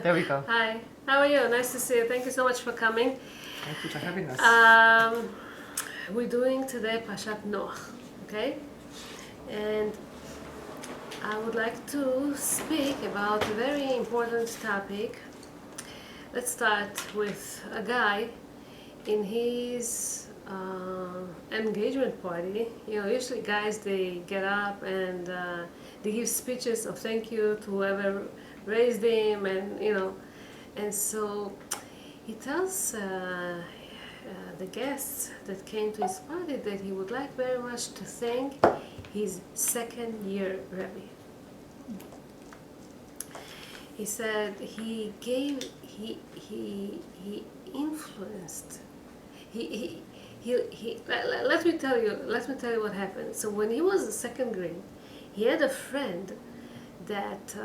There we go. Hi, how are you? Nice to see you. Thank you so much for coming. Thank you for having us. We're doing today Parashat Noach, okay? And I would like to speak about a very important topic. Let's start with a guy in his engagement party. You know, usually guys, they get up and they give speeches of thank you to whoever raised him, and so he tells the guests that came to his party that he would like very much to thank his second year Rebbe. He said he gave, he influenced, let me tell you what happened. So when he was in second grade, he had a friend that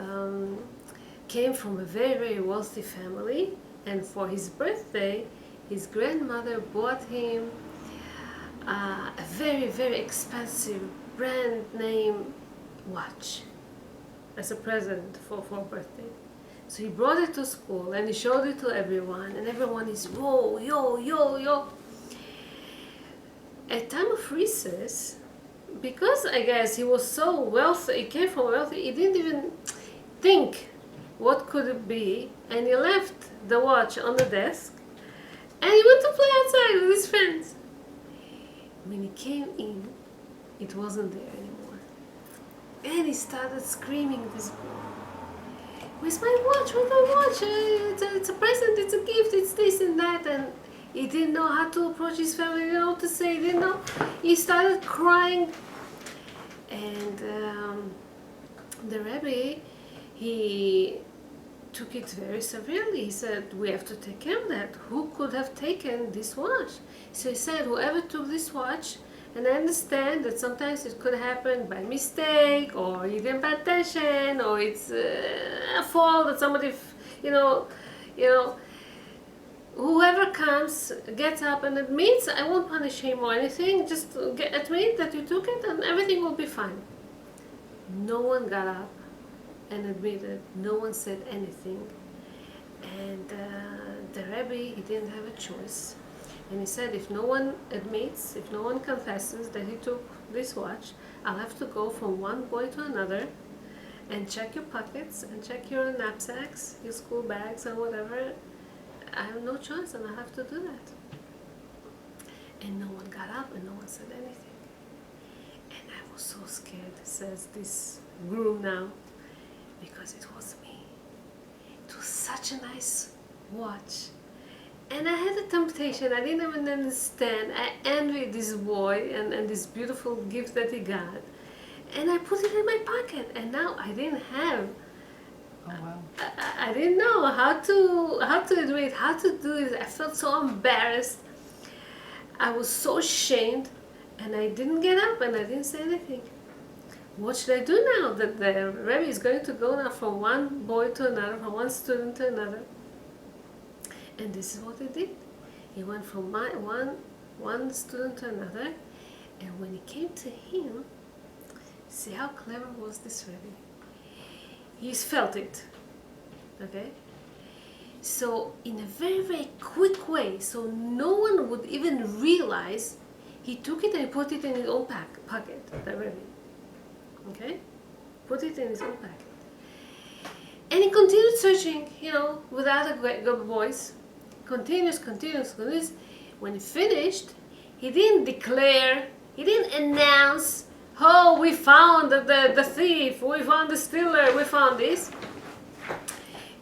came from a very, very wealthy family, and for his birthday, his grandmother bought him a very, very expensive brand name watch as a present for birthday. So he brought it to school and he showed it to everyone, and everyone is whoa, yo, yo, yo. At time of recess, because I guess he was so wealthy, he came from wealthy, he didn't even think what could it be, and he left the watch on the desk and he went to play outside with his friends. When he came in, it wasn't there anymore. And he started screaming this boy, "Where's my watch? Where's my watch? It's a present, it's a gift, it's this and that." And he didn't know how to approach his family, he didn't know what to say, he didn't know. He started crying. And the Rebbe, he took it very severely. He said, "We have to take care of that. Who could have taken this watch?" So he said, "Whoever took this watch," and I understand that sometimes it could happen by mistake, or you didn't pay attention, or it's a fault that somebody, whoever comes, gets up and admits, I won't punish him or anything, just admit that you took it and everything will be fine. No one got up and admitted, no one said anything. And the Rebbe, he didn't have a choice. And he said, if no one admits, if no one confesses that he took this watch, I'll have to go from one boy to another and check your pockets and check your knapsacks, your school bags and whatever. I have no choice and I have to do that. And no one got up and no one said anything. And I was so scared, says this groom now, because it was me. It was such a nice watch. And I had a temptation, I didn't even understand. I envied this boy and this beautiful gift that he got. And I put it in my pocket, and now I didn't have. Oh wow. I didn't know how to do it, how to do it. I felt so embarrassed. I was so ashamed, and I didn't get up and I didn't say anything. What should I do now that the Rebbe is going to go now from one boy to another, from one student to another? And this is what he did. He went from one student to another, and when he came to him, see how clever was this Rebbe? He felt it, okay? So in a very, very quick way, so no one would even realize, he took it and he put it in his own pocket, the Rebbe, okay? Put it in his own pocket. And he continued searching, without a good voice. Continuous. When he finished, he didn't declare, he didn't announce, "Oh, we found the thief, we found the stealer, we found this."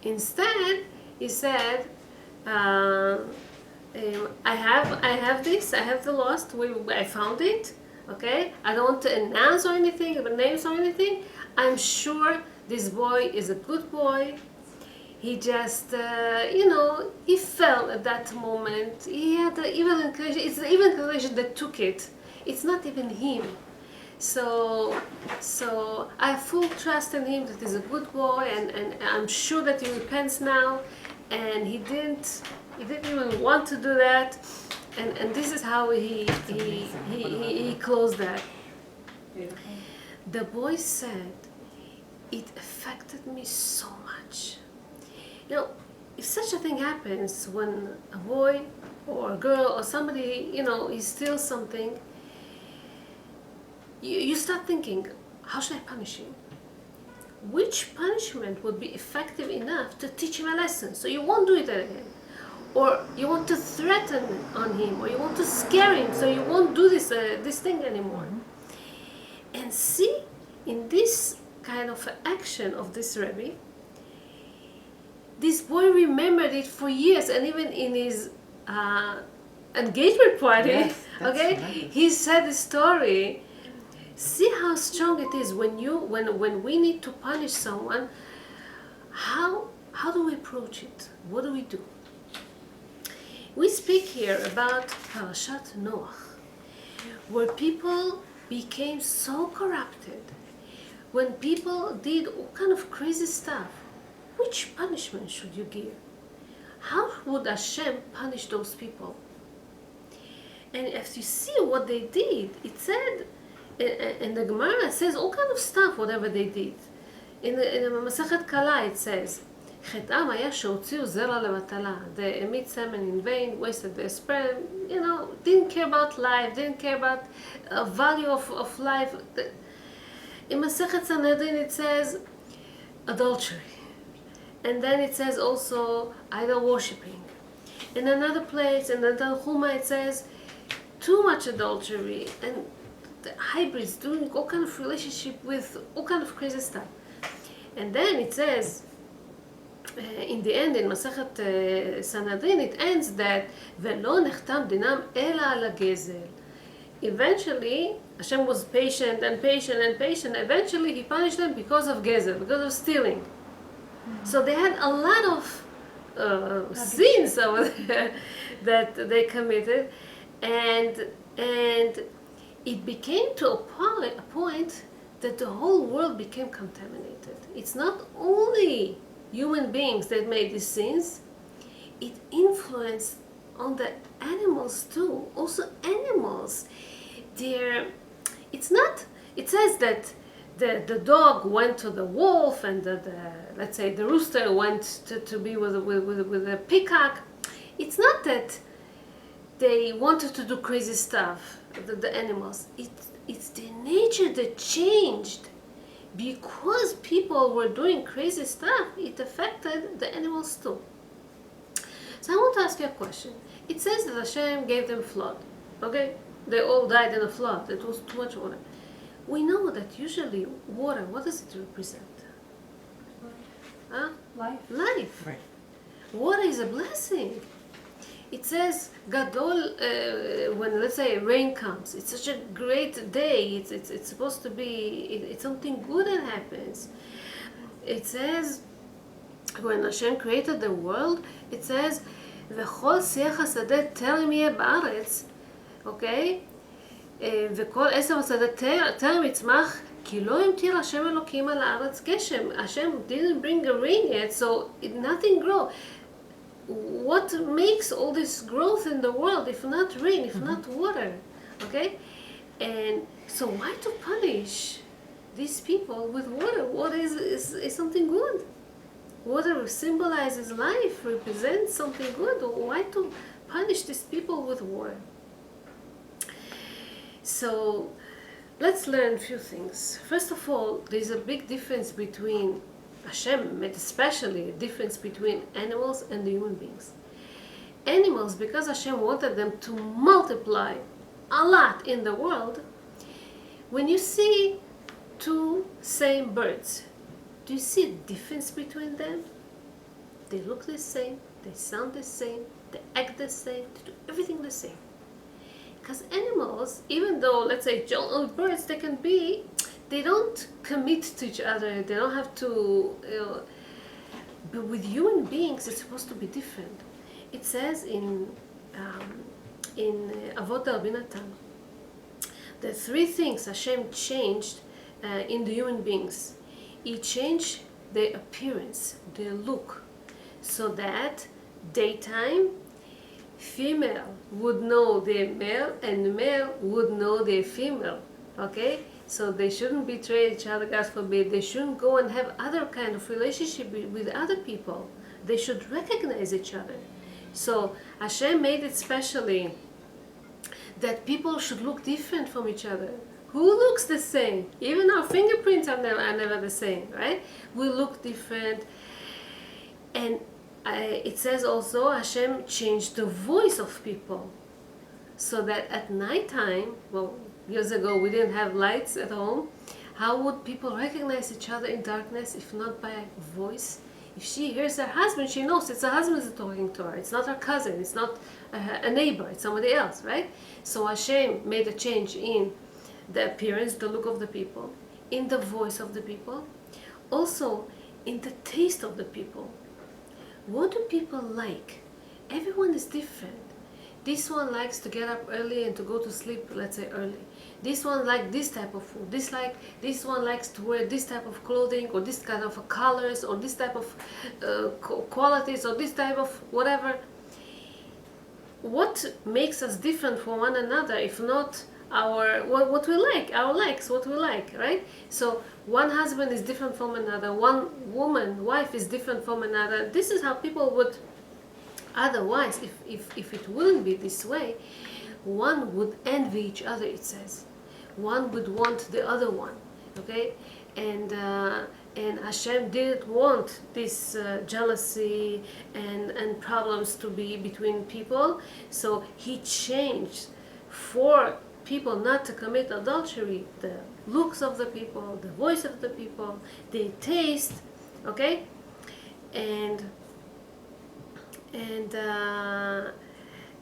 Instead, he said, "I have this, I have the lost, I found it, okay? I don't want to announce or anything, about names or anything. I'm sure this boy is a good boy. He just, he fell at that moment. He had the evil inclination. It's the evil inclination that took it. It's not even him. So I have full trust in him that he's a good boy, and I'm sure that he repents now." And he didn't even want to do that. And this is how he closed that. The boy said, "It affected me so much. You know, if such a thing happens when a boy or a girl or somebody, is steals something, you start thinking, how should I punish him? Which punishment would be effective enough to teach him a lesson so you won't do it again? Or you want to threaten on him, or you want to scare him so you won't do this thing anymore. And see, in this kind of action of this Rebbe, this boy remembered it for years, and even in his engagement party, Yes, that's okay, tremendous. he said the story. See how strong it is when we need to punish someone. How do we approach it? What do we do? We speak here about Parashat Noach, where people became so corrupted, when people did all kind of crazy stuff. Which punishment should you give? How would Hashem punish those people? And if you see what they did, it said, in the Gemara, it says all kind of stuff, whatever they did. In the Masachet Kala, it says, חטאם היה שהוציאו זרע לבטלה. They emit semen in vain, wasted their sperm, didn't care about life, didn't care about value of life. In Masachet Sanhedrin, it says adultery. And then it says also idol worshipping. In another place, in another Chuma, it says too much adultery and the hybrids doing all kind of relationship with all kind of crazy stuff. And then it says, in the end, in Masachet Sanhedrin, it ends that ולא נחתם דינם אלא על הגזל. Eventually, Hashem was patient and patient and patient. Eventually, He punished them because of gezel, because of stealing. So they had a lot of sins over there that they committed, and it became to a point that the whole world became contaminated. It's not only human beings that made these sins, it influenced on the animals too. Also animals, it says that the dog went to the wolf, and let's say the rooster went to be with a peacock. It's not that they wanted to do crazy stuff, the animals. It's the nature that changed. Because people were doing crazy stuff, it affected the animals too. So I want to ask you a question. It says that Hashem gave them flood. Okay? They all died in a flood. It was too much water. We know that usually water, what does it represent? Huh? Life. Life. Right. Water is a blessing. It says Gadol, when let's say rain comes, it's such a great day. It's supposed to be, it's something good that happens. It says when Hashem created the world, it says וכל שיח השדה טרם יהיה בארץ, okay? וכל עשב השדה טרם יצמח, כי לא המטיר השם אלוקים על הארץ גשם. Hashem didn't bring a rain yet, so nothing grow. What makes all this growth in the world if not rain, if not water? Okay? And so why to punish these people with water? Water is something good. Water symbolizes life, represents something good. Why to punish these people with water? So let's learn a few things. First of all, there's a big difference between Hashem made especially a difference between animals and the human beings. Animals, because Hashem wanted them to multiply a lot in the world, when you see two same birds, do you see a difference between them? They look the same, they sound the same, they act the same, they do everything the same. Because animals, even though, let's say, birds, they don't commit to each other, they don't have to, but with human beings, it's supposed to be different. It says in Avot Rabbanit, the three things Hashem changed in the human beings. He changed their appearance, their look, so that daytime, female would know their male and male would know their female, okay? So they shouldn't betray each other, God forbid. They shouldn't go and have other kind of relationship with other people. They should recognize each other. So Hashem made it specially that people should look different from each other. Who looks the same? Even our fingerprints are never the same, right? We look different. And it says also Hashem changed the voice of people. So that at nighttime, well, years ago we didn't have lights at home. How would people recognize each other in darkness if not by a voice? If she hears her husband, she knows it's her husband who's talking to her. It's not her cousin. It's not a neighbor. It's somebody else, right? So Hashem made a change in the appearance, the look of the people, in the voice of the people, also in the taste of the people. What do people like? Everyone is different. This one likes to get up early and to go to sleep, let's say early. This one likes this type of food. This one likes to wear this type of clothing, or this kind of colors, or this type of qualities, or this type of whatever. What makes us different from one another if not what we like, our likes, what we like, right? So one husband is different from another, one wife is different from another. This is how people would. Otherwise, if it wouldn't be this way, one would envy each other, it says. One would want the other one, okay? And Hashem didn't want this jealousy and problems to be between people, so He changed for people not to commit adultery, the looks of the people, the voice of the people, the taste, okay? And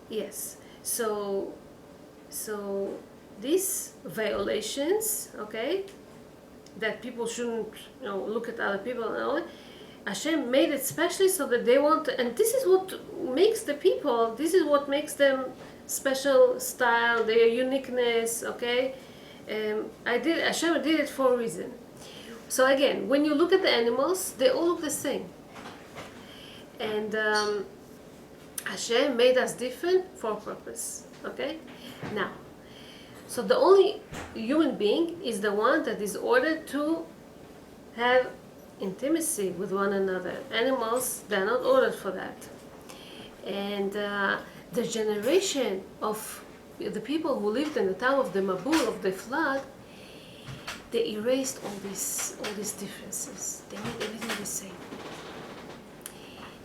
yes, so these violations, okay, that people shouldn't, look at other people and all, Hashem made it specially so that they want to, and this is what makes the people, this is what makes them special style, their uniqueness, okay. Hashem did it for a reason. So again, when you look at the animals, they all look the same. And Hashem made us different for a purpose, okay? Now, so the only human being is the one that is ordered to have intimacy with one another. Animals, they're not ordered for that. And the generation of the people who lived in the time of the Mabul, of the flood, they erased all these differences. They made everything the same.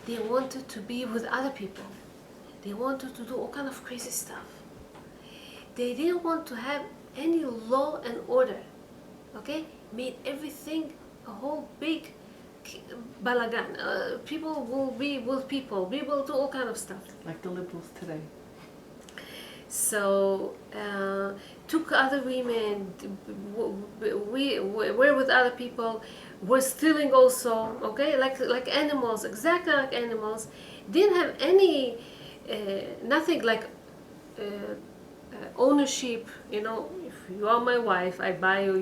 They wanted to be with other people. They wanted to do all kind of crazy stuff. They didn't want to have any law and order. Okay? Made everything a whole big balagan. People will be with people. We will do all kind of stuff. Like the liberals today. So took other women. We're with other people. We're stealing also. Okay, like animals, exactly like animals. Didn't have any nothing like ownership. If you are my wife, I buy you.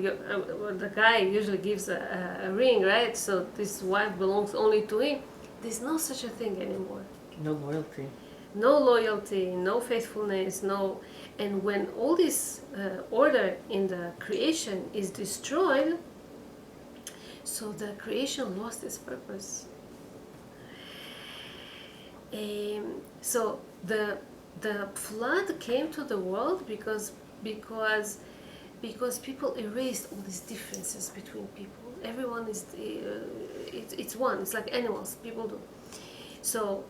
The guy usually gives a ring, right? So this wife belongs only to him. There's no such a thing anymore. No loyalty. No loyalty, no faithfulness, no. And when all this order in the creation is destroyed, so the creation lost its purpose. So the flood came to the world because people erased all these differences between people. Everyone is it's one. It's like animals. People do. So.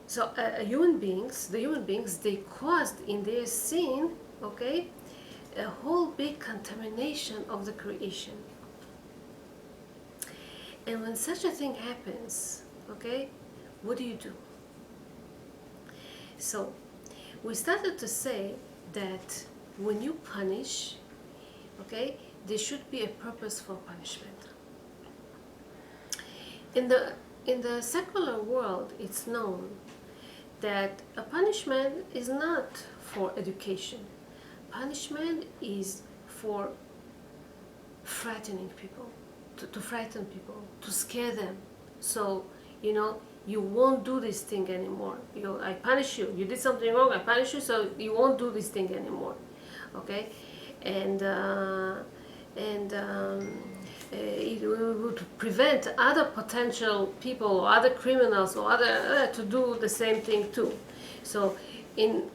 So the human beings, they caused in their sin, okay, a whole big contamination of the creation. And when such a thing happens, okay, what do? So we started to say that when you punish, okay, there should be a purpose for punishment. In the secular world, it's known that a punishment is not for education. Punishment is for frightening people, to frighten people, to scare them. So, you won't do this thing anymore. I punish you. You did something wrong, I punish you, so you won't do this thing anymore. Okay? And it would prevent other potential people or other criminals or other to do the same thing too. So in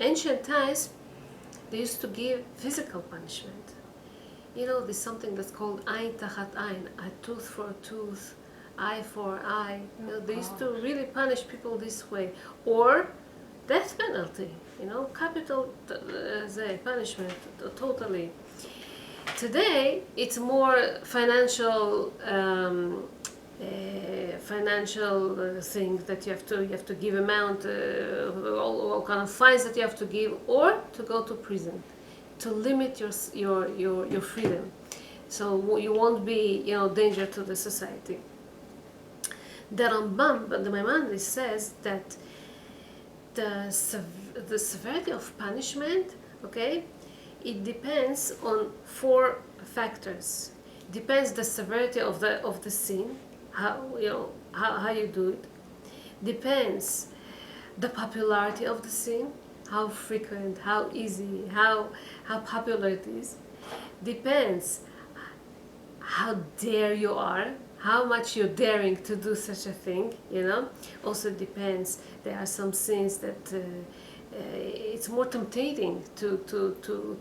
ancient times, they used to give physical punishment. There's something that's called ayn tachat ayn, a tooth for a tooth, eye for eye. They used to really punish people this way, or death penalty. Capital punishment, totally. Today, it's more financial thing that you have to give amount, all kind of fines that you have to give, or to go to prison, to limit your freedom, so you won't be danger to the society. The Rambam, the Maimonides, says that the severity of punishment, okay, it depends on 4 factors. Depends the severity of the sin, how you do it. Depends the popularity of the sin, how frequent, how easy, how popular it is. Depends how dare you are, how much you're daring to do such a thing. Also depends, there are some sins that it's more tempting to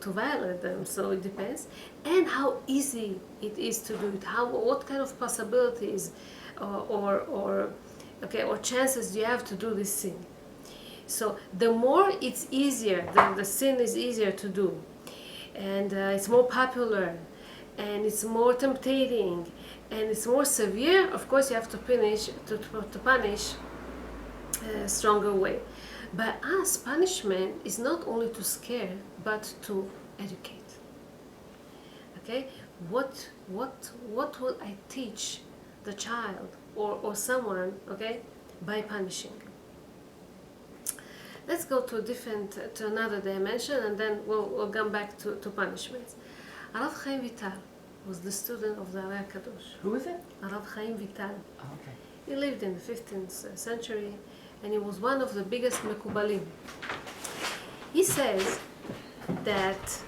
violate them, so it depends. And how easy it is to do it, what kind of possibilities or chances do you have to do this sin. So the more it's easier, the sin is easier to do, and it's more popular, and it's more tempting, and it's more severe, of course you have to punish a stronger way. By us, punishment is not only to scare, but to educate. Okay, what will I teach the child or someone, okay, by punishing? Let's go to another dimension, and then we'll come back to punishments. Arav Chaim Vital was the student of the Ari Kadosh. Who is it? Arav Chaim Vital. Oh, okay. He lived in the 15th century, and he was one of the biggest Mekubalim. He says that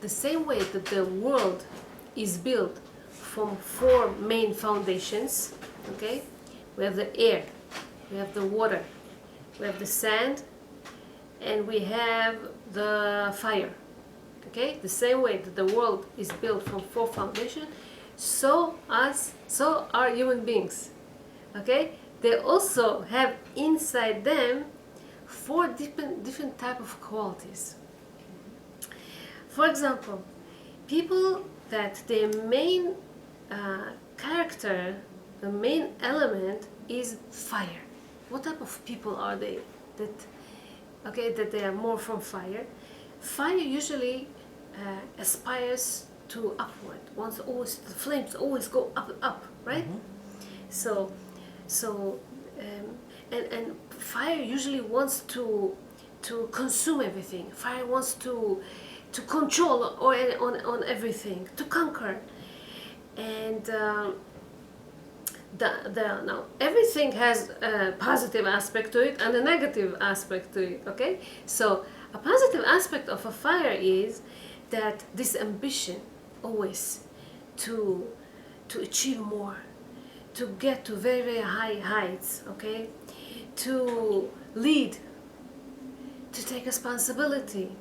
the same way that the world is built from 4 main foundations, okay? We have the air, we have the water, we have the sand, and we have the fire. Okay? The same way that the world is built from 4 foundations, so are human beings. Okay? They also have inside them 4 different type of qualities. For example, people that their main character, the main element is fire. What type of people are they? That they are more from fire. Fire usually aspires to upward. The flames always go up, right? Mm-hmm. And fire usually wants to consume everything. Fire wants to control on everything, to conquer. And now everything has a positive aspect to it and a negative aspect to it. Okay, so a positive aspect of a fire is that this ambition always to achieve more, to get to very, very high heights, okay, to lead, to take responsibility,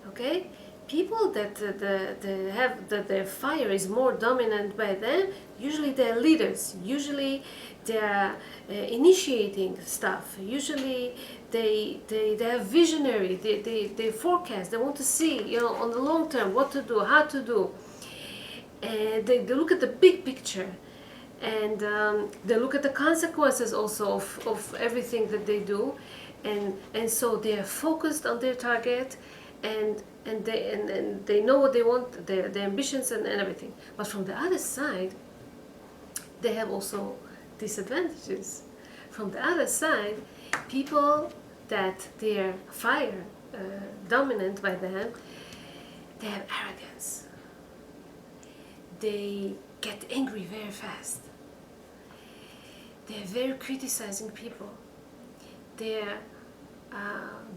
okay. People that their fire is more dominant by them, usually they're leaders, usually they're initiating stuff, usually they're visionary, they forecast, they want to see, on the long term what to do, how to do, and they look at the big picture, and they look at the consequences also of everything that they do, and so they are focused on their target, and they know what they want, their ambitions and everything. But from the other side, they have also disadvantages. From the other side, people that their fire dominant by them, they have arrogance. They get angry very fast. they're very criticizing people. They're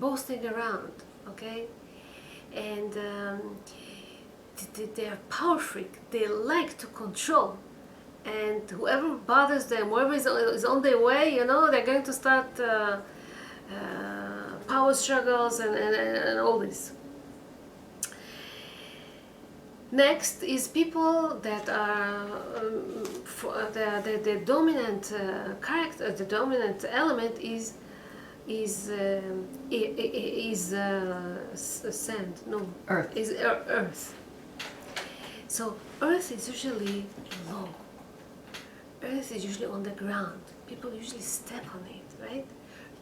boasting around, okay? And they're power freak. They like to control. And whoever bothers them, whoever is on their way, you know, they're going to start power struggles and all this. Next is people that are the dominant character, the dominant element is sand, no, Earth. is earth. So earth is usually low. Earth is usually on the ground. People usually step on it, right?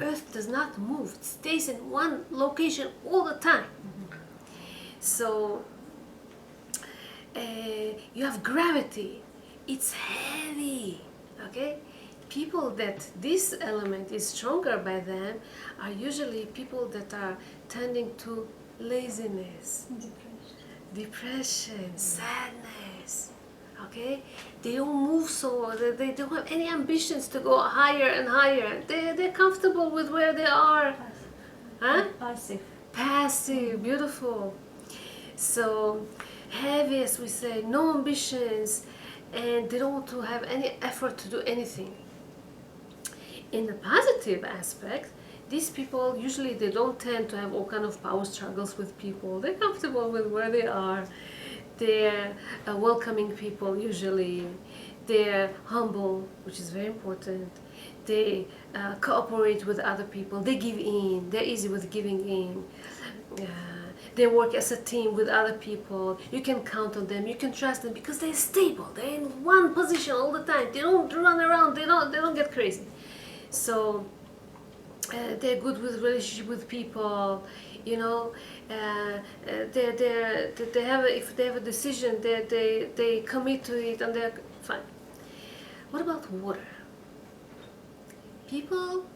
Earth does not move. It stays in one location all the time. So you have gravity. It's heavy, okay? People that this element is stronger by them are usually people that are tending to laziness, depression, sadness, okay? They don't move so, they don't have any ambitions to go higher and higher. They're comfortable with where they are. Huh? Passive. Passive, beautiful. So heavy, as we say, no ambitions, and they don't want to have any effort to do anything. In the positive aspect, these people usually they don't tend to have all kind of power struggles with people. They're comfortable with where they are. They're welcoming people usually. They're humble, which is very important. They cooperate with other people. They give in. They're easy with giving in. They work as a team with other people. You can count on them. You can trust them because they're stable. They're in one position all the time. They don't run around. They don't get crazy. So they're good with relationship with people. You know, they have if they have a decision, they commit to it and they're fine. What about water? People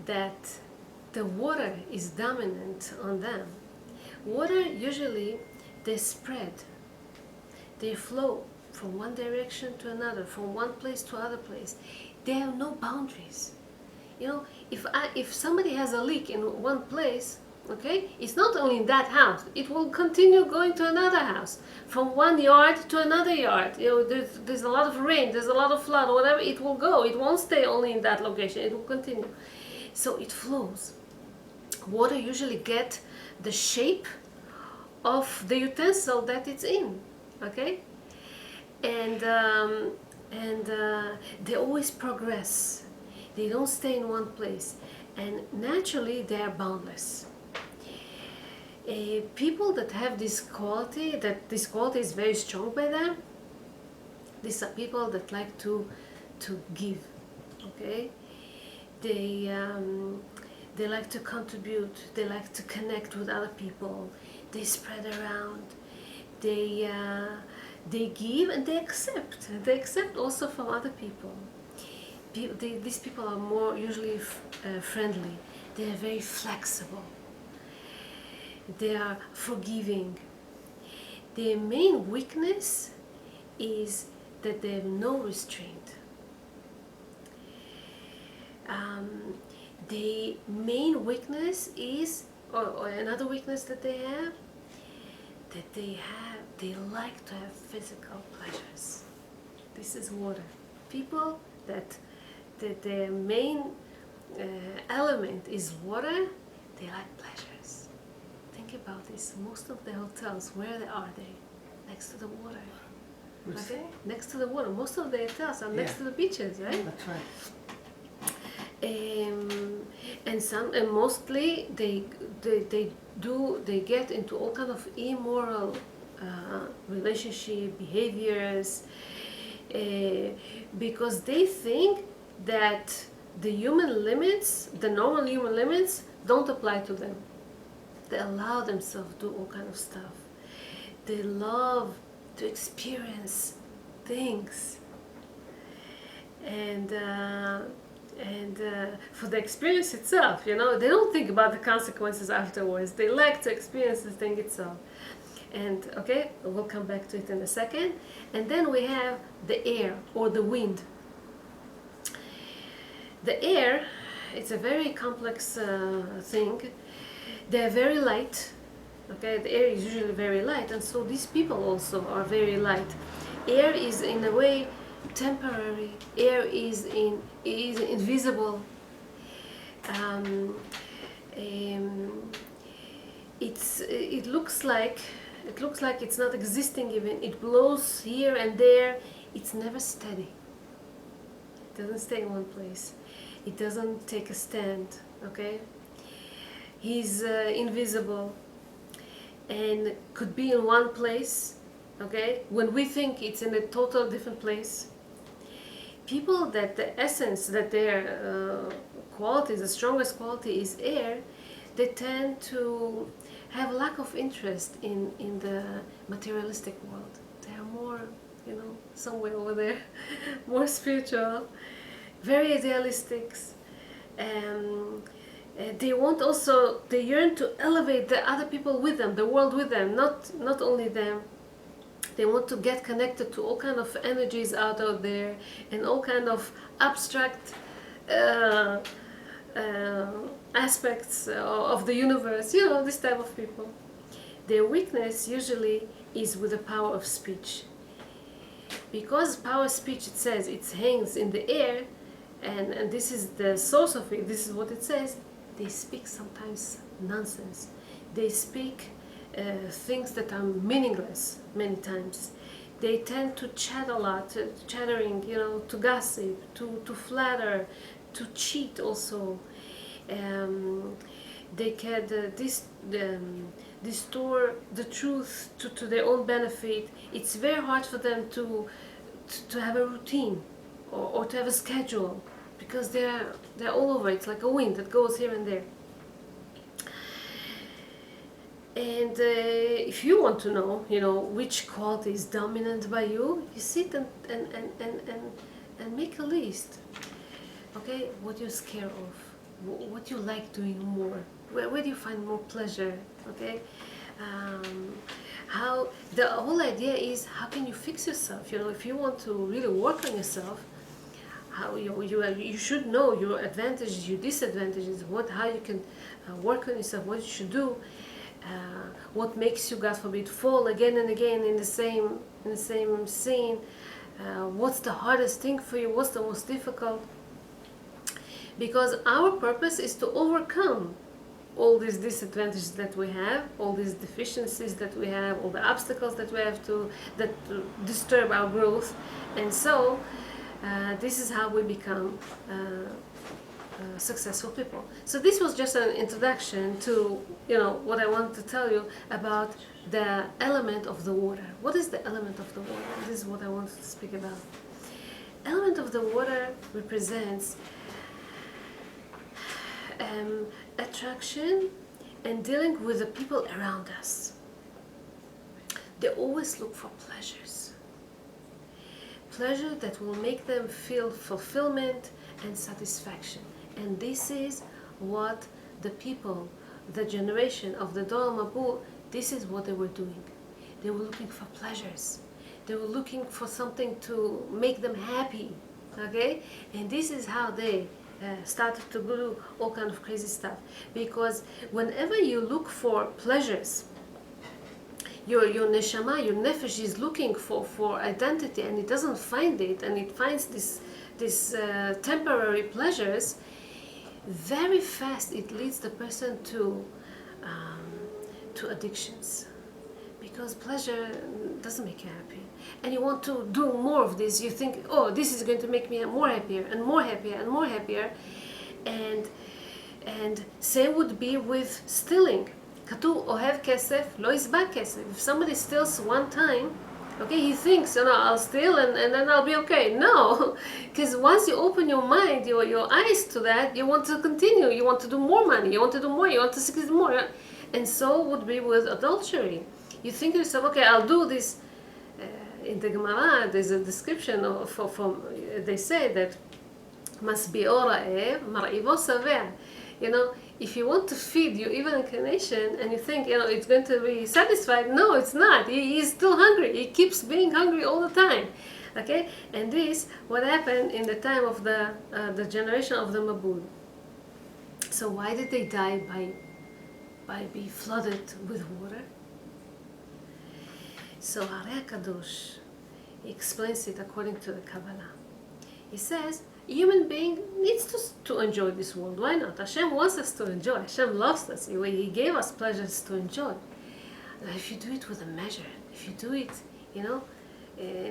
that the water is dominant on them. Water usually they spread, they flow from one direction to another, from one place to other place. They have no boundaries. You know, if somebody has a leak in one place, okay, it's not only in that house. It will continue going to another house, from one yard to another yard. You know, there's a lot of rain, there's a lot of flood, or whatever. It will go. It won't stay only in that location. It will continue. So it flows. Water usually get the shape of the utensil that it's in, okay, and they always progress. They don't stay in one place, and naturally they are boundless. People that have this quality is very strong by them. These are people that like to give, okay. They like to contribute. They like to connect with other people. They spread around. They give and they accept. They accept also from other people. These people are more usually friendly. They are very flexible. They are forgiving. Their main weakness is that they have no restraint. The main weakness is, or another weakness that they have, they like to have physical pleasures. This is water. People that their main element is water, they like pleasures. Think about this. Most of the hotels, where are they? Next to the water. Okay? Next to the water. Most of the hotels are next to the beaches, right? That's right. And mostly they get into all kind of immoral relationship behaviors because they think that the normal human limits don't apply to them. They allow themselves to do all kind of stuff. They love to experience things, and for the experience itself, you know, they don't think about the consequences afterwards. They like to experience the thing itself. And okay, we'll come back to it in a second. And then we have the air or the wind. The air, it's a very complex thing. They're very light. Okay, the air is usually very light, and so these people also are very light. Air is in a way temporary. Air is invisible. Um, um, it looks like it's not existing even. It blows here and there. It's never steady. It doesn't stay in one place. It doesn't take a stand. Okay. He's invisible and could be in one place. Okay, when we think it's in a total different place. People that the essence that their quality, the strongest quality is air, they tend to have lack of interest in the materialistic world. They are more, somewhere over there, more spiritual, very idealistic. They want also, they yearn to elevate the other people with them, the world with them, not only them. They want to get connected to all kind of energies out there and all kind of abstract aspects of the universe, this type of people. Their weakness usually is with the power of speech. Because power of speech, it says, it hangs in the air, and this is the source of it, this is what it says, they speak sometimes nonsense. They speak things that are meaningless many times. They tend to chat a lot, chattering, to gossip, to flatter, to cheat also. They can distort the truth to their own benefit. It's very hard for them to have a routine or to have a schedule, because they're all over. It's like a wind that goes here and there. And if you want to know, which quality is dominant by you, you sit and make a list. Okay, what you're scared of, what you like doing more, where do you find more pleasure? Okay, how the whole idea is, how can you fix yourself? If you want to really work on yourself, how you should know your advantages, your disadvantages, how you can work on yourself, what you should do. What makes you, God forbid, fall again and again in the same scene? What's the hardest thing for you? What's the most difficult? Because our purpose is to overcome all these disadvantages that we have, all these deficiencies that we have, all the obstacles that we have that disturb our growth, and so this is how we become successful people. So this was just an introduction to what I want to tell you about the element of the water. What is the element of the water? This is what I want to speak about. Element of the water represents attraction and dealing with the people around us. They always look for pleasures. Pleasure that will make them feel fulfillment and satisfaction. And this is what the people, the generation of the Dor Mabul, this is what they were doing. They were looking for pleasures. They were looking for something to make them happy. Okay? And this is how they started to do all kind of crazy stuff. Because whenever you look for pleasures, your neshama, your nefesh is looking for identity, and it doesn't find it, and it finds this temporary pleasures. Very fast it leads the person to addictions, because pleasure doesn't make you happy, and you want to do more of this. You think, oh, this is going to make me more happier and more happier and more happier, and same would be with stealing. כתוב אוהב כסף לא ישבע כסף. If somebody steals one time, okay, he thinks, I'll steal and then I'll be okay. No, because once you open your mind, your eyes to that, you want to continue. You want to do more money. You want to do more. You want to succeed more. And so would be with adultery. You think to yourself, okay, I'll do this. In the Gemara, there's a description they say that masbi'o ra'ev mar'ivo saveh. if you want to feed your evil inclination and you think, it's going to be satisfied, no, it's not. He's still hungry. He keeps being hungry all the time. Okay? And this, what happened in the time of the generation of the Mabul. So why did they die by being flooded with water? So Harei HaKadosh explains it according to the Kabbalah. He says, a human being needs to enjoy this world. Why not? Hashem wants us to enjoy. Hashem loves us. He gave us pleasures to enjoy. Now, if you do it with a measure, if you do it, in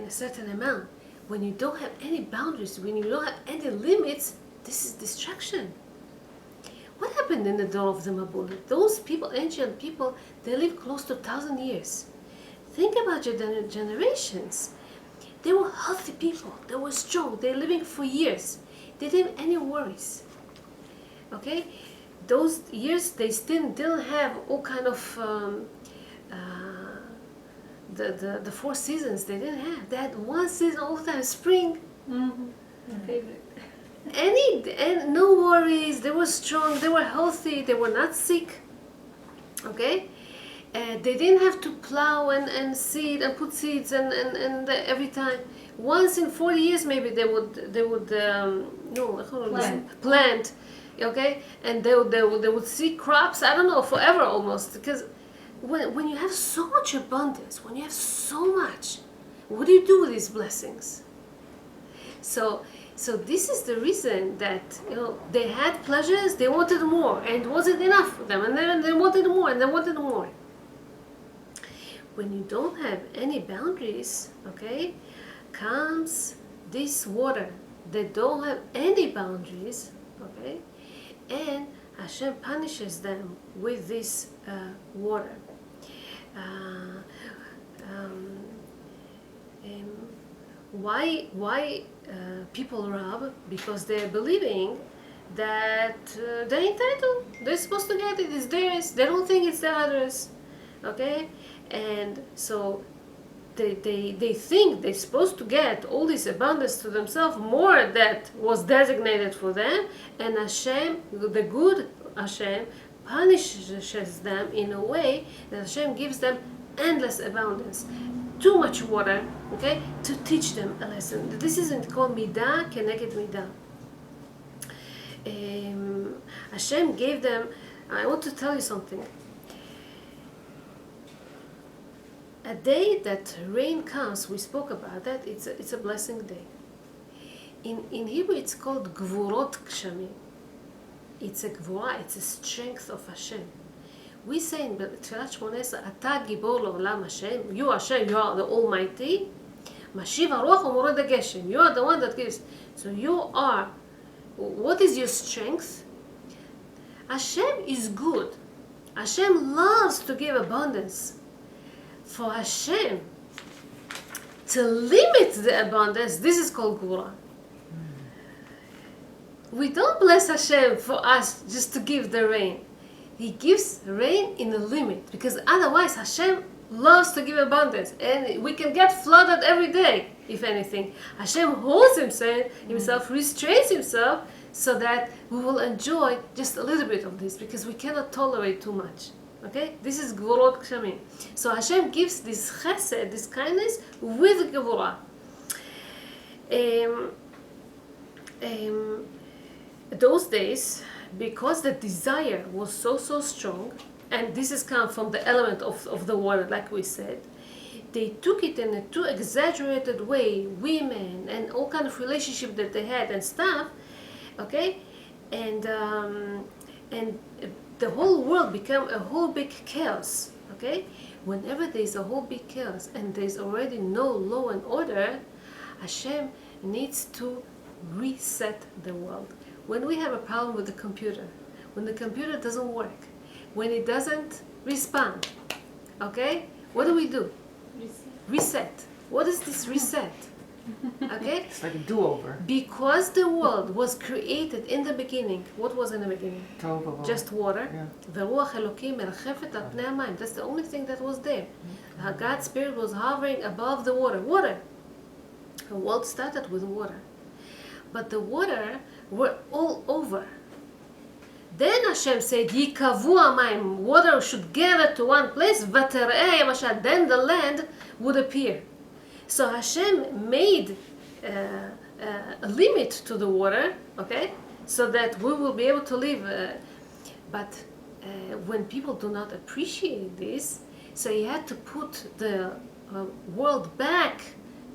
a certain amount, when you don't have any boundaries, when you don't have any limits, this is distraction. What happened in the door of the Mabul? Those people, ancient people, they lived close to 1,000 years. Think about your generations. They were healthy people. They were strong. They were living for years. They didn't have any worries. Okay? Those years, they still didn't have all kind of the 4 seasons. They didn't have. They had one season all the time, spring. Mm-hmm. My favorite. And no worries. They were strong. They were healthy. They were not sick. Okay? They didn't have to plow and seed and put seeds and every time. Once in 40 years maybe they would plant, okay, and they would see crops. I don't know, forever almost, because when you have so much abundance, when you have so much, what do you do with these blessings? So this is the reason that they had pleasures. They wanted more, and it wasn't enough for them, and then they wanted more, and they wanted more. When you don't have any boundaries, okay, comes this water that don't have any boundaries, okay, and Hashem punishes them with this water. Why people rob? Because they're believing that they're entitled. They're supposed to get it. It's theirs. They don't think it's the others. Okay, and so they think they're supposed to get all this abundance to themselves, more that was designated for them, and Hashem, the good Hashem, punishes them in a way that Hashem gives them endless abundance, too much water, okay, to teach them a lesson. This isn't called midah keneged midah. Hashem gave them. I want to tell you something. A day that rain comes, we spoke about that, it's a blessing day. In Hebrew it's called gvurot kshamim. It's a gvura, it's a strength of Hashem. We say in Tfilat Shmoneh Esrei, Ata gibor le'olam Hashem, you Hashem, you are the Almighty, Mashiv haruach u'mored hageshem, you are the one that gives. So you are, what is your strength? Hashem is good. Hashem loves to give abundance. For Hashem to limit the abundance, this is called gvura. We don't bless Hashem for us just to give the rain. He gives rain in a limit, because otherwise Hashem loves to give abundance, and we can get flooded every day, if anything. Hashem holds himself, restrains himself, so that we will enjoy just a little bit of this, because we cannot tolerate too much. Okay, this is gvurot kshamim. So Hashem gives this chesed, this kindness, with gvura. Those days, because the desire was so strong, and this has come from the element of the water, like we said, they took it in a too exaggerated way, women and all kind of relationship that they had and stuff, okay, and the whole world became a whole big chaos, okay? Whenever there's a whole big chaos and there's already no law and order, Hashem needs to reset the world. When we have a problem with the computer, when the computer doesn't work, when it doesn't respond, okay? What do? Reset. What is this reset? Okay? It's like a do-over. Because the world was created in the beginning. What was in the beginning? Just water. Veruach Elokim merchefet al pnei hamayim. That's the only thing that was there. God's spirit was hovering above the water. Water. The world started with water. But the water were all over. Then Hashem said, Yikavu amayim, water should gather to one place, v'ter'eh yamashat, then the land would appear. So Hashem made a limit to the water, okay, so that we will be able to live. But when people do not appreciate this, so he had to put the world back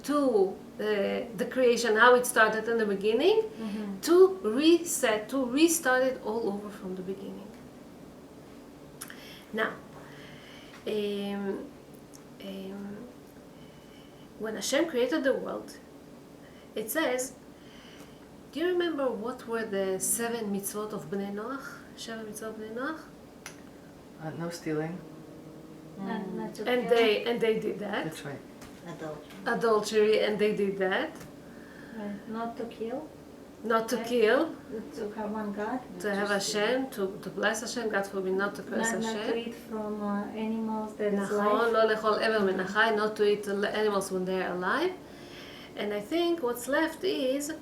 to the creation, how it started in the beginning, to reset, to restart it all over from the beginning. Now, when Hashem created the world, it says, do you remember what were the 7 mitzvot of Bnei Noach? 7 mitzvot of Bnei Noach? No stealing. Not to And kill. they did that. That's right. Adultery, and they did that. Not to kill. Not to kill, To have one God. to have Hashem, to bless Hashem, God forbid, not to curse Not to Hashem. eat from animals that is נכון, life. לא לאכול אבר מן החי, not to eat animals when they are alive. And I think what's left is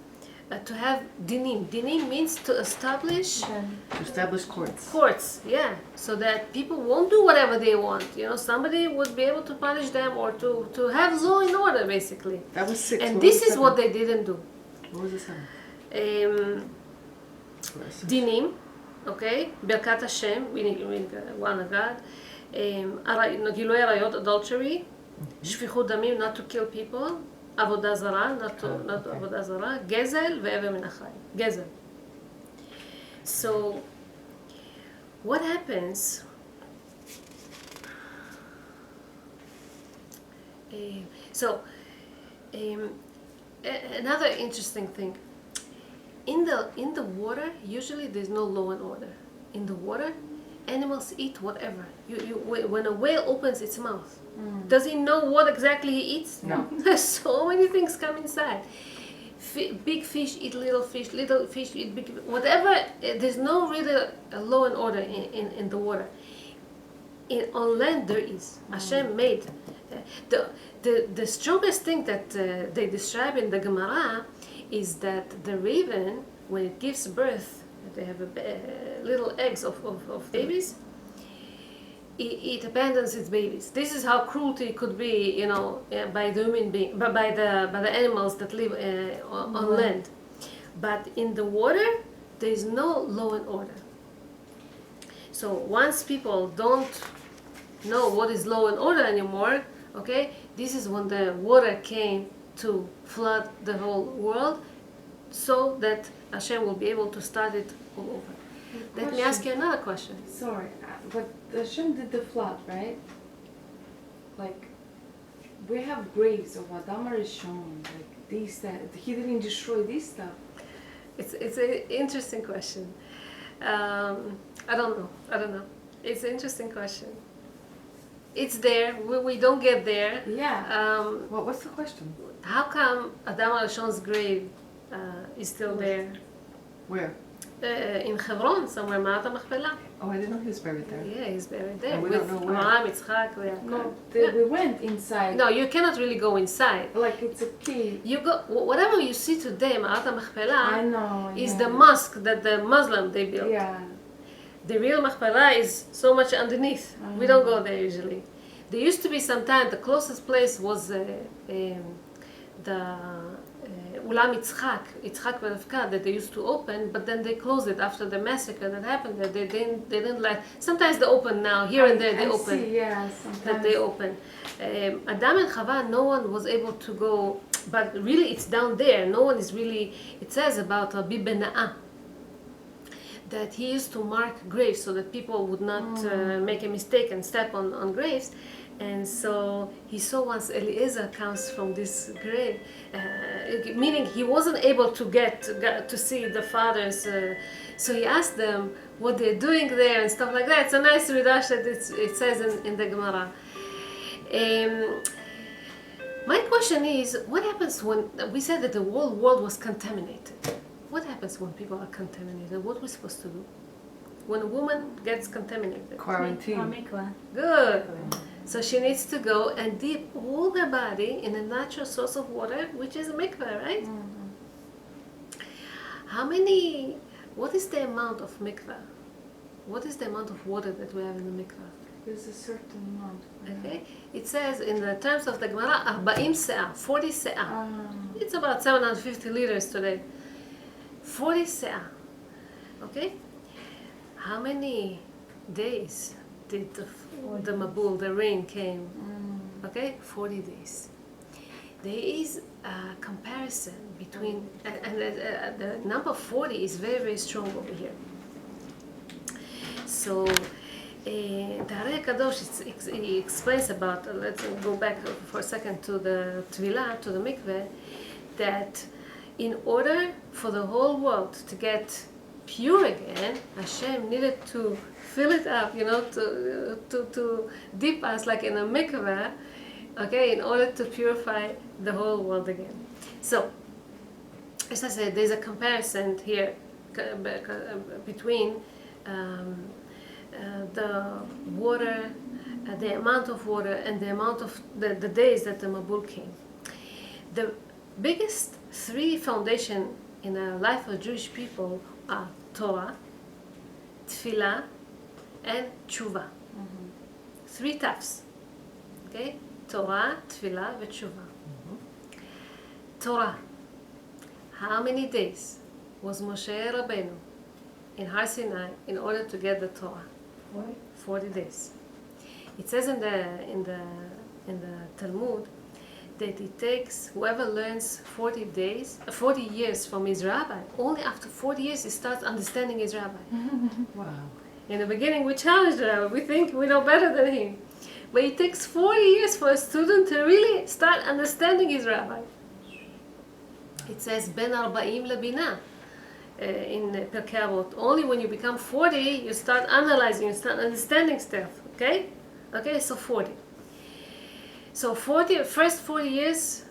to have dinim. Dinim means to establish Then To establish courts. courts, yeah, so that people won't do whatever they want. You know, somebody would be able to punish them or to have law and order, basically. That was 6. And What this was is what 7? they didn't do. What was the 7? דינים, אוקיי? ברכת השם, one God, גילוי עריות, adultery, שפיכות דמים, not to kill people, עבודה זרה, not עבודה זרה, גזל ואבר מן החי. גזל. So, what happens? Another interesting thing. In the water, usually there's no law and order. In the water, animals eat whatever. When a whale opens its mouth, does he know what exactly he eats? No. There's so many things come inside. Big fish eat little fish eat big, whatever. There's no really law and order in the water. On land there is. Hashem made. The strongest thing that they describe in the Gemara is that the raven, when it gives birth, they have little eggs of babies, it abandons its babies. This is how cruelty could be, you know, by the human being, by the animals that live on land. But in the water, there is no law and order. So once people don't know what is law and order anymore, okay, this is when the water came to flood the whole world, so that Hashem will be able to start it all over. Let me ask you another question. Sorry, but Hashem did the flood, right? Like, we have graves of Adam Rishon, like these that he didn't destroy this stuff. It's an interesting question. I don't know. It's an interesting question. It's there. We don't get there. Yeah. What's the question? How come Adam Rishon's grave is still there? Where? In Hebron, somewhere, Ma'at HaMachpelah. Oh, I didn't know he was buried there. Yeah, he's buried there And we with don't know where. Abraham, Yitzchak, Yaakov. No, Yeah. we went inside. No, you cannot really go inside. Like it's a key. You go whatever you see today, Ma'at I HaMachpelah, know. is yeah. the mosque that the Muslim they built. Yeah. The real Machpelah is so much underneath. We don't go there usually. There used to be some time, the closest place was the Ulam Yitzchak Verevka, that they used to open, but then they closed it after the massacre that happened there. They didn't let. Sometimes they open now, here and there they I open. See, yeah, sometimes. That they open. Adam and Chava, no one was able to go, but really it's down there. No one is really. It says about Rabbi Bena'ah that he used to mark graves so that people would not make a mistake and step on graves. And so he saw once Eliezer comes from this grave, meaning he wasn't able to get to see the fathers. So he asked them what they're doing there and stuff like that. It's a nice ridash that it says in the Gemara. My question is, what happens when we said that the whole world was contaminated? What happens when people are contaminated? What are we supposed to do? When a woman gets contaminated? Quarantine. Mikvah. Good. So she needs to go and dip all her body in a natural source of water, which is a mikveh, right? Mm-hmm. What is the amount of mikveh what is the amount of water that we have in the mikvah? There's a certain amount. Okay, it says in the terms of the Gemara, 40 se'ah, 40 se'ah. It's about 750 liters today. 40 se'ah. Okay, how many days did the Mabul, the rain came? Okay, 40 days. There is a comparison between, and the number 40 is very, very strong over here. So, the Ari Kadosh, he explains about, let's go back for a second to the Tvilah, to the mikveh, that in order for the whole world to get pure again, Hashem needed to fill it up, you know, to dip us like in a mikveh, okay, in order to purify the whole world again. So, as I said, there's a comparison here between the water, the amount of water, and the amount of the days that the Mabul came. The biggest three foundations in the life of Jewish people are Torah, Tefillah, and Tshuva. Three tafs. Okay? Torah, Tefillah, and Tshuva. Torah. How many days was Moshe Rabbeinu in Har Sinai in order to get the Torah? 40 days. It says in the Talmud that it takes whoever learns 40 years from his rabbi. Only after 40 years he starts understanding his rabbi. Wow. In the beginning we challenge the rabbi. We think we know better than him. But it takes 40 years for a student to really start understanding his rabbi. It says Ben Arba'im Labina in Pirkei Avot. Only when you become 40 you start analyzing, you start understanding stuff. Okay? Okay, so 40. So first 40 years,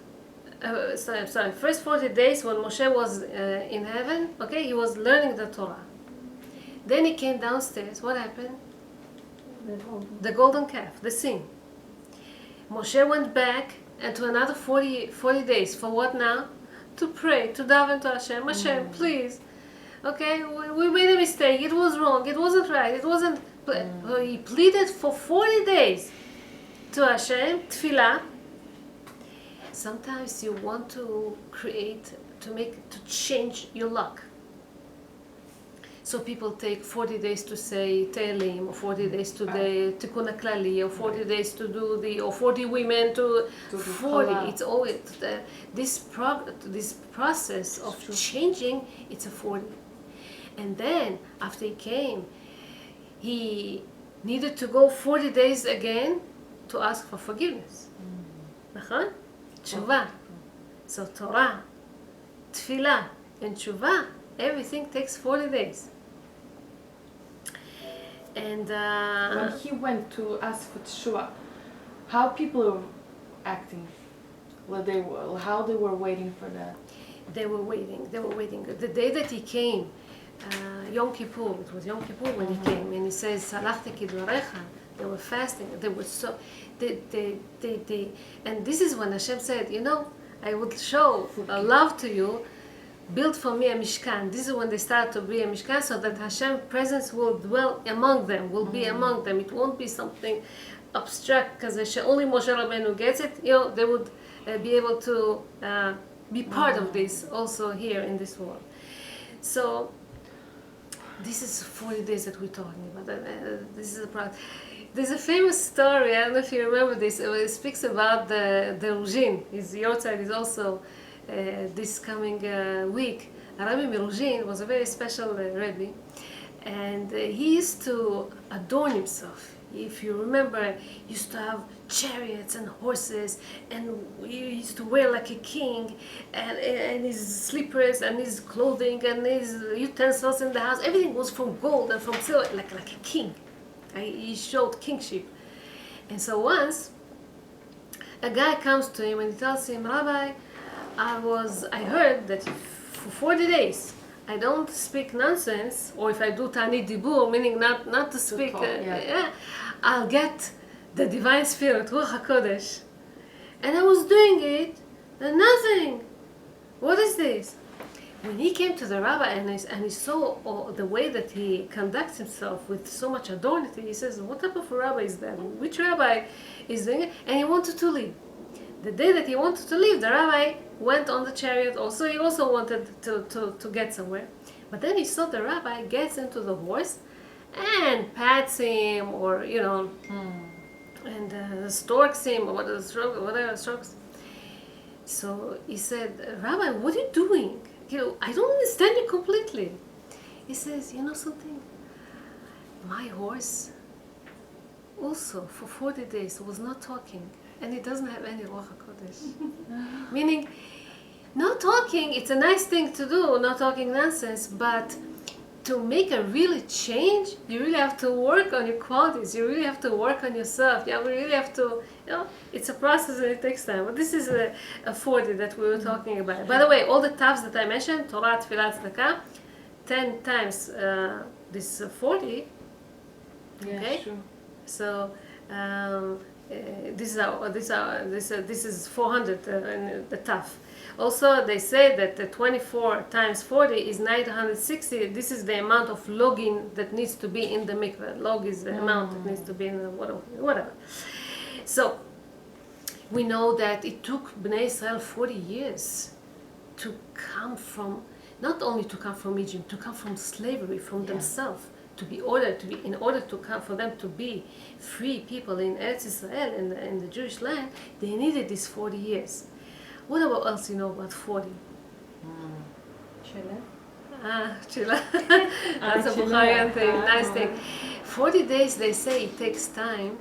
first 40 days when Moshe was in heaven, okay, he was learning the Torah. Then he came downstairs. What happened? The golden calf, the sin. Moshe went back and to another 40 days. For what now? To pray, to daven to Hashem. Hashem, please. Okay, we made a mistake. It was wrong. It wasn't right. It wasn't. He pleaded for 40 days to Hashem, tefillah. Sometimes you want to create, to change your luck. So people take 40 days to say Tehillim, or 40 days to the Tikkun HaKlali, or 40 days to do or 40 women to 40. It's always this process of changing. It's a 40. And then after he came, he needed to go 40 days again to ask for forgiveness. Nachon? Tshuva. So Torah, Tefillah, and Tshuva, everything takes 40 days. And when he went to ask for Tshuva, how people were acting? How they were waiting for that? They were waiting. The day that he came, Yom Kippur, it was Yom Kippur when he came, and he says, Salachti kidvarecha. They were fasting. They were so, and this is when Hashem said, you know, I will show a love to you. Build for me a mishkan. This is when they start to be a mishkan, so that Hashem's presence will dwell among them, will be among them. It won't be something abstract, because only Moshe Rabbeinu gets it. You know, they would be able to be part of this also here in this world. So this is 40 days that we're talking about. This is a product. There's a famous story. I don't know if you remember this. It speaks about the Ruzhin. His Yortzeit is also this coming week. Rabbi Miruzhin was a very special Rebbe, and he used to adorn himself. If you remember, he used to have chariots and horses, and he used to wear like a king, and his slippers and his clothing and his utensils in the house. Everything was from gold and from silver, like a king. He showed kingship. And so once, a guy comes to him and he tells him, Rabbi, I heard that for 40 days I don't speak nonsense, or if I do Tani Dibur, meaning not to speak, I'll get the divine spirit, Ruach HaKodesh. And I was doing it, and nothing. What is this? when he came to the rabbi and he saw the way that he conducts himself with so much adornity, he says, what type of a rabbi is that? Which rabbi is doing it? And he wanted to leave. The day that he wanted to leave, the rabbi went on the chariot also. He also wanted to get somewhere. But then he saw the rabbi gets into the horse and pats him, or, you know, and storks him, or whatever strokes. So he said, Rabbi, what are you doing? You know, I don't understand you completely. He says, you know something? My horse also for 40 days was not talking, and it doesn't have any Ruach HaKodesh. Meaning, not talking, it's a nice thing to do, not talking nonsense, but to make a really change, you really have to work on your qualities, you really have to work on yourself, you really have to, you know, it's a process and it takes time. But this is a 40 that we were talking about. By the way, all the tavs that I mentioned, Torah, Tfilah, Tzedakah, 10 times this 40, Yeah, okay? sure. So this is 400 in the taf. Also, they say that the 24 times 40 is 960. This is the amount of login that needs to be in the mikveh. Log is the amount that needs to be in the whatever. So, we know that it took Bnei Israel 40 years to come from, not only to come from Egypt, to come from slavery, from themselves, in order to come, for them to be free people in Eretz Israel, in the Jewish land, they needed these 40 years. What about else you know about 40? Shela. Chila. That's a Bukharian thing, nice thing. 40 days, they say it takes time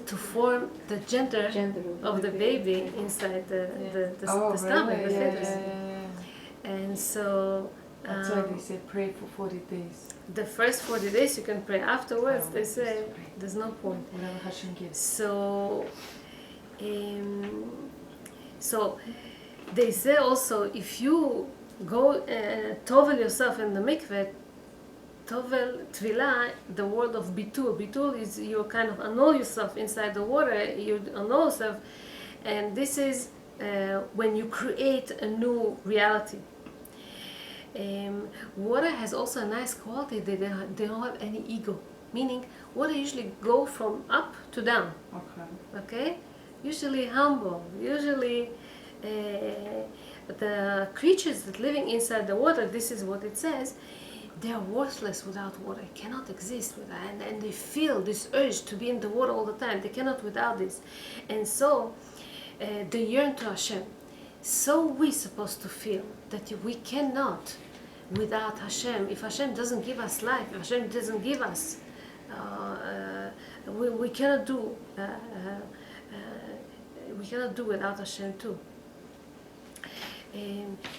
to form the gender of the baby inside the stomach, the fetus. And so That's why they say pray for 40 days. the first 40 days you can pray. Afterwards, they say there's no point. Whatever Hashem gives. So they say also, if you go tovel yourself in the mikveh, tovel tvilah, the word of bitul. Bitul is you kind of annul yourself inside the water. You annul yourself, and this is when you create a new reality. Water has also a nice quality. They don't have any ego. Meaning, water usually go from up to down. Okay? Usually humble. Usually the creatures that living inside the water, this is what it says, they are worthless without water, cannot exist without, and they feel this urge to be in the water all the time. They cannot without this. And so they yearn to Hashem. So we're supposed to feel that we cannot without Hashem. If Hashem doesn't give us life, if Hashem doesn't give us, we cannot do. We cannot do without Hashem too.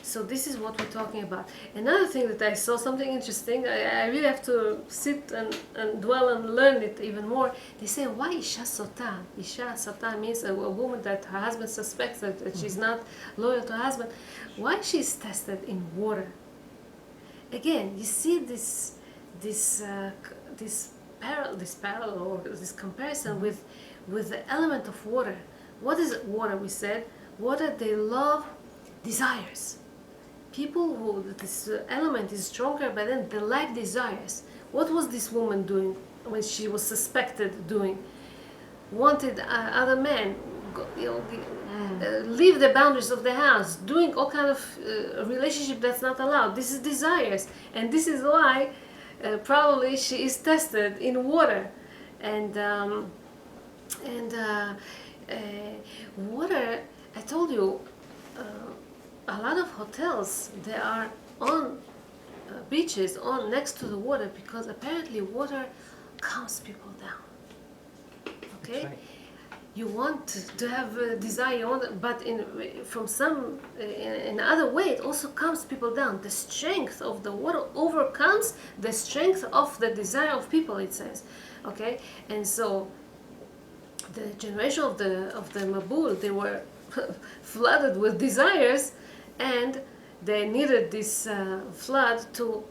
So this is what we're talking about. Another thing that I saw, something interesting, I really have to sit and dwell and learn it even more. They say, why Isha Sota? Isha Sota means a woman that her husband suspects that she's not loyal to her husband. Why she's tested in water? Again, you see this parallel or this comparison with the element of water. What is water? We said water. They love desires. People who this element is stronger, but then they like desires. What was this woman doing when she was suspected doing? Wanted other men, leave the boundaries of the house, doing all kind of relationship that's not allowed. This is desires, and this is why probably she is tested in water, and water. I told you. A lot of hotels, they are on beaches, next to the water, because apparently water calms people down. Okay, right. You want to have a desire, but from some in other way, it also calms people down. The strength of the water overcomes the strength of the desire of people. It says, okay, and so the generation of the Mabul, they were flooded with desires. And they needed this flood to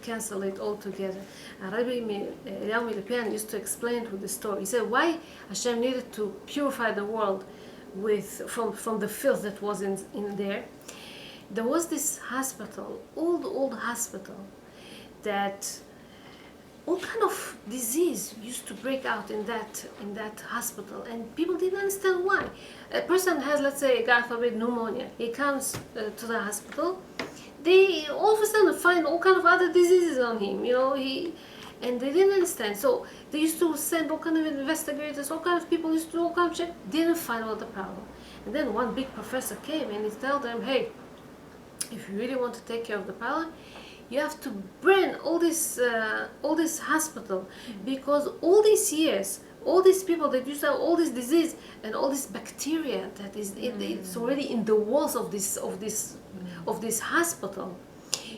cancel it altogether. Rabbi Eliyahu Milipian used to explain it with the story. He said, why Hashem needed to purify the world from the filth that was in there? there was this hospital, old hospital, that all kind of disease used to break out in that hospital, and people didn't understand why. A person has, let's say, God forbid, pneumonia. He comes to the hospital. They all of a sudden find all kind of other diseases on him. And they didn't understand. So they used to send all kind of investigators, all kind of people used to do all kind of check. Didn't find out the problem. And then one big professor came and he told them, hey, if you really want to take care of the problem, you have to burn all this hospital, because all these years, all these people that used to have all this disease and all this bacteria that is it's already in the walls of this hospital.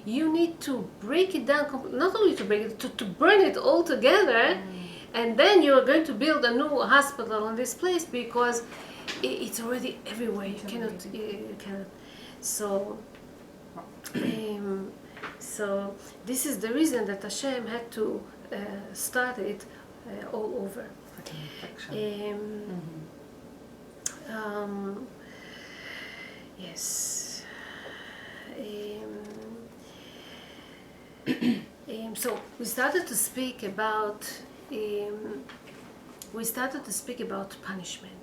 You need to break it down, not only to break it, to burn it all together, and then you're going to build a new hospital in this place, because it's already everywhere. You cannot. So. So this is the reason that Hashem had to start it all over. Like an infection. Yes. So we started to speak about punishment.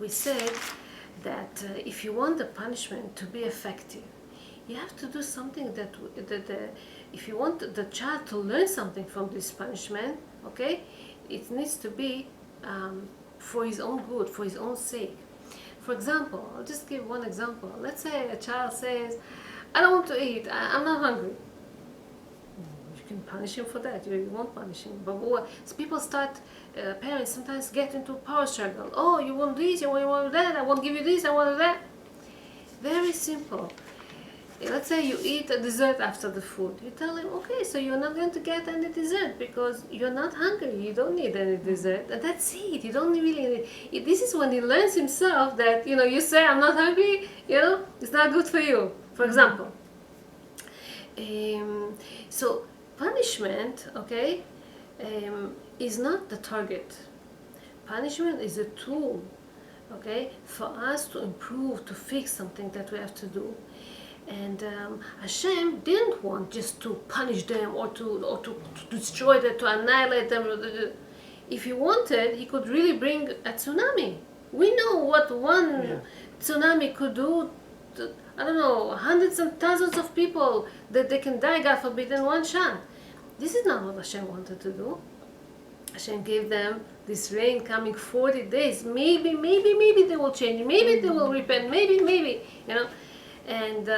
We said that if you want the punishment to be effective, you have to do something that if you want the child to learn something from this punishment, okay, it needs to be for his own good, for his own sake. For example, I'll just give one example. Let's say a child says, I don't want to eat, I'm not hungry. You can punish him for that. You won't punish him. But so people start, parents sometimes get into power struggle. Oh, you want this, you want that, I won't give you this, I want that. Very simple. Let's say you eat a dessert after the food. You tell him, okay, so you're not going to get any dessert because you're not hungry. You don't need any dessert. And that's it. You don't really need. This is when he learns himself that, you say, I'm not hungry, it's not good for you, for example. So punishment, okay, is not the target. Punishment is a tool, okay, for us to improve, to fix something that we have to do. And Hashem didn't want just to punish them or to destroy them, to annihilate them. If he wanted, he could really bring a tsunami. We know what one tsunami could do to, I don't know, hundreds and thousands of people, that they can die, God forbid, in one shot. This is not what Hashem wanted to do. Hashem gave them this rain coming 40 days. Maybe they will change. Maybe they will repent. Maybe. And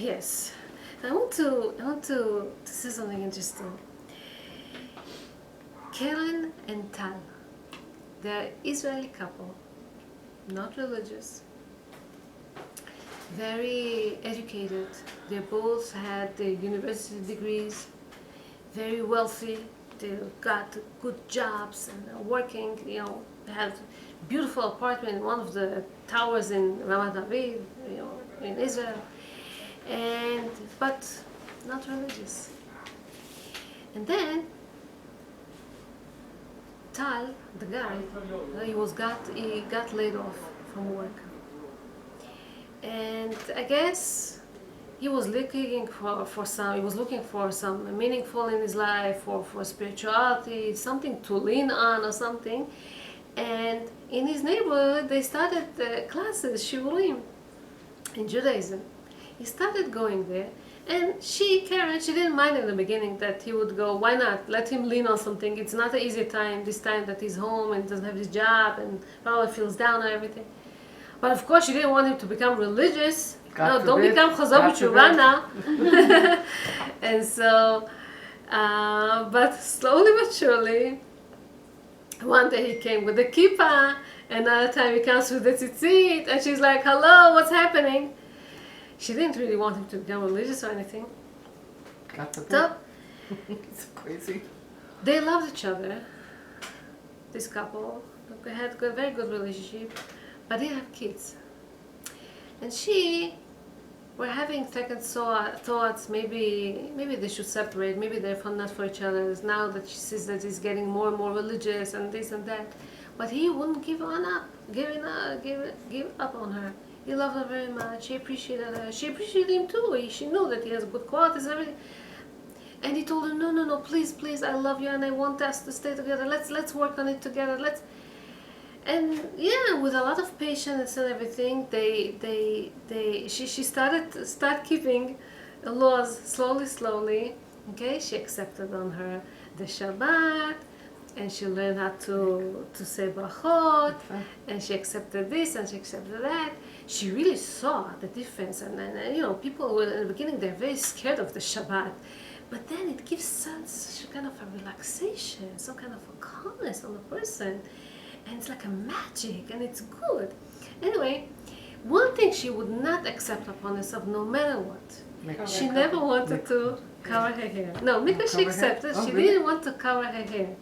yes, I want to say something interesting. Karen and Tal, they're an Israeli couple, not religious, very educated. They both had their university degrees, very wealthy. They got good jobs and are working, They had a beautiful apartment in one of the towers in Ramat David, in Israel, but not religious. And then Tal, the guy, he got laid off from work, and I guess he was looking for some meaningful in his life, for spirituality, something to lean on or something. And in his neighborhood, they started classes, shiurim, in Judaism. He started going there, and Karen, she didn't mind in the beginning that he would go. Why not? Let him lean on something. It's not an easy time, this time that he's home and doesn't have his job and probably feels down and everything. But of course, she didn't want him to become religious. No, don't become chazor b'tshuva now. And so, but slowly but surely, one day he came with a kippah, another time he comes with the tzitzit, and she's like, hello, what's happening? She didn't really want him to become religious or anything. Got the So, it's crazy. they loved each other, this couple. They had a very good relationship, but they didn't have kids. And were having second thoughts, maybe they should separate, maybe they're not for each other. Now that she sees that he's getting more and more religious and this and that. But he wouldn't give up on her. He loved her very much. He appreciated her. She appreciated him too. She knew that he has good qualities and everything. And he told her, no, please, I love you and I want us to stay together. Let's work on it together. And yeah, with a lot of patience and everything, she started keeping the laws slowly. Okay, she accepted on her the Shabbat, and she learned how to say brachot, and she accepted this and she accepted that. She really saw the difference, and people were in the beginning, they're very scared of the Shabbat, but then it gives such a kind of a relaxation, some kind of a calmness on the person, and it's like a magic, and it's good. Anyway, one thing she would not accept upon herself, no matter what. She never wanted to cover her hair. No, because she accepted. She didn't want to cover her hair.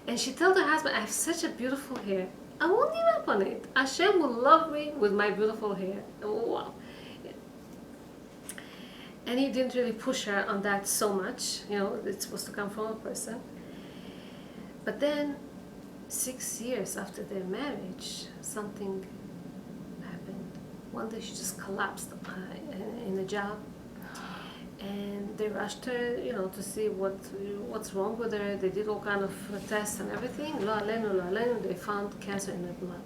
And she told her husband, I have such a beautiful hair. I won't give up on it. Hashem will love me with my beautiful hair. Wow. And he didn't really push her on that so much. It's supposed to come from a person. But then, 6 years after their marriage, something happened. One day she just collapsed in a job. And they rushed her, to see what's wrong with her. They did all kind of tests and everything. Lo alenu, they found cancer in her blood.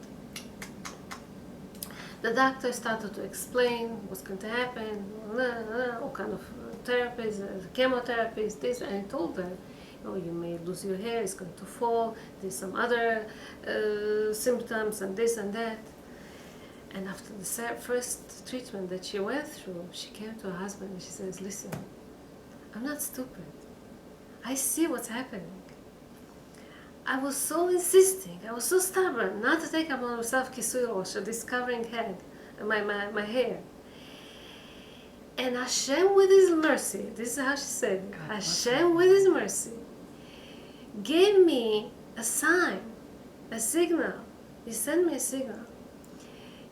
The doctor started to explain what's going to happen, all kind of therapies, chemotherapies, this, and he told her, you may lose your hair, it's going to fall, there's some other symptoms and this and that. And after the first treatment that she went through, she came to her husband and she says, listen, I'm not stupid. I see what's happening. I was so insisting, I was so stubborn not to take upon myself kisui rosh, this covering head, my hair. And Hashem with His mercy, this is how she said it, Hashem with His mercy gave me a sign, a signal. He sent me a signal.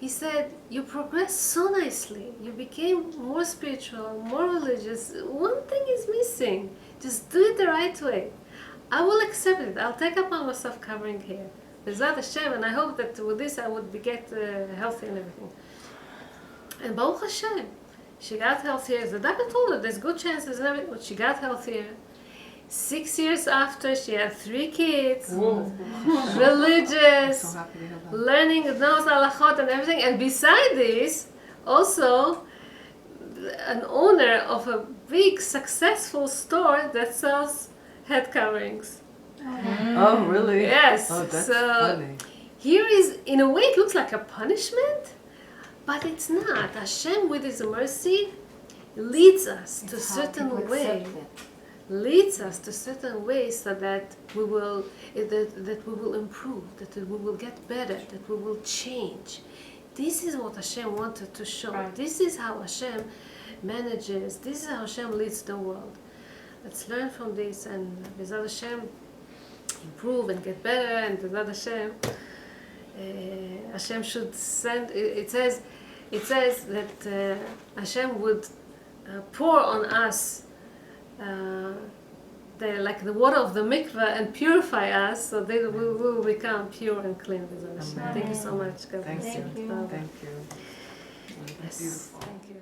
He said, you progressed so nicely. You became more spiritual, more religious. One thing is missing. Just do it the right way. I will accept it. I'll take upon myself covering hair. Bezrat Hashem, and I hope that with this I would get healthy and everything. And Baruch Hashem, she got healthier. The doctor told her there's good chances and everything, but she got healthier. 6 years after, she had 3 kids, religious, So happy to have that. learning knows halachot and everything, and beside this, also an owner of a big successful store that sells head coverings. Oh, really? Yes. Oh, that's so funny. here is, in a way, it looks like a punishment, but it's not. Hashem, with His mercy, leads us to certain way. Leads us to certain ways so that we will improve, that we will get better, that we will change. This is what Hashem wanted to show. Right. This is how Hashem manages. This is how Hashem leads the world. Let's learn from this, and B'ezrat Hashem improve and get better. And B'ezrat Hashem, Hashem should send. It says that Hashem would pour on us. Like the water of the mikveh and purify us so that we will become pure and clean. Thank you so much. God Thank bless you. you. Thank you. Yes. Beautiful. Thank you.